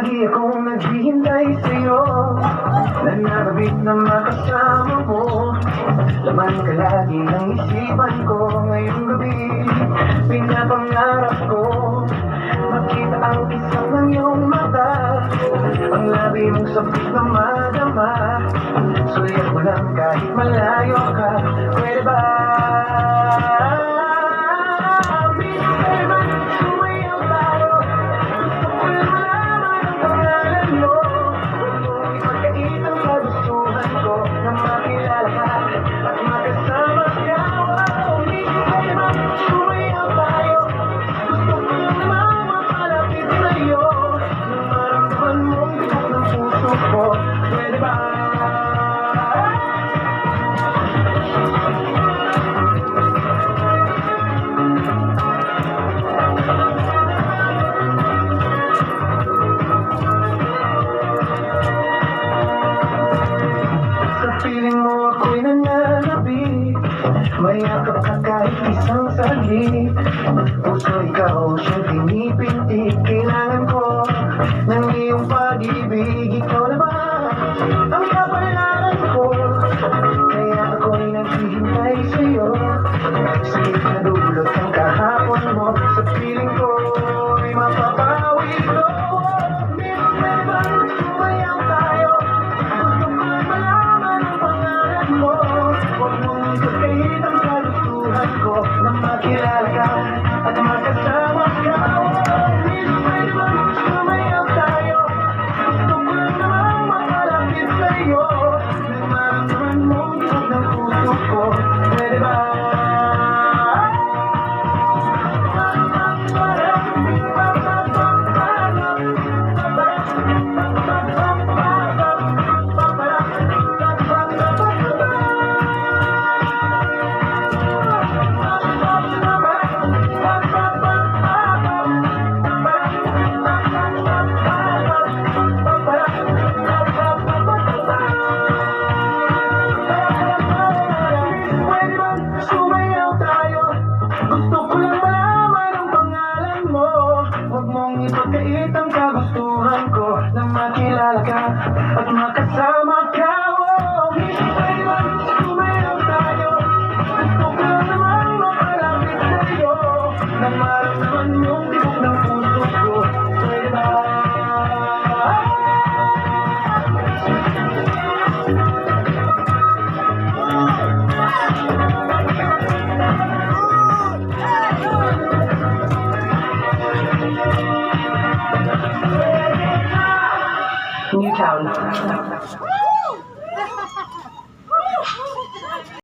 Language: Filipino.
Lagi akong naghihintay sa'yo, nananabik na makasama mo. Laman ka lagi ng isipan ko. Ngayong gabi, pinapangarap ko makita ang isang ng iyong mata. Ang labi mong sabik na madama, suliyak mo lang kahit malayo ka. Pwede ba? Piling mo ako'y nananabi, mayakap ka kahit isang saglit. Puso ikaw siyang pinipintig, kailangan ko ng iyong pag-ibig. Ikaw na ba ang kapalaran ko? Kaya ako'y naghihintay sa'yo, sakit na dulot ang kahapon mo. Sa piling ko ay mapapawi ko. Na makilala ka at makasama ka. Pwede ba sumayaw tayo? Gusto ko lang namang makalapit sa'yo. Namaramdaman mo tibok ng puso ko. Pwede ba? Ipagkait ang kagustuhan ko na makilala ka at makasama ka. Pwede ba sumayaw tayo? Gusto ko naman makalapit sa'yo, na maramdaman yung tibok ng puso ko. Pwede ba? Newtown.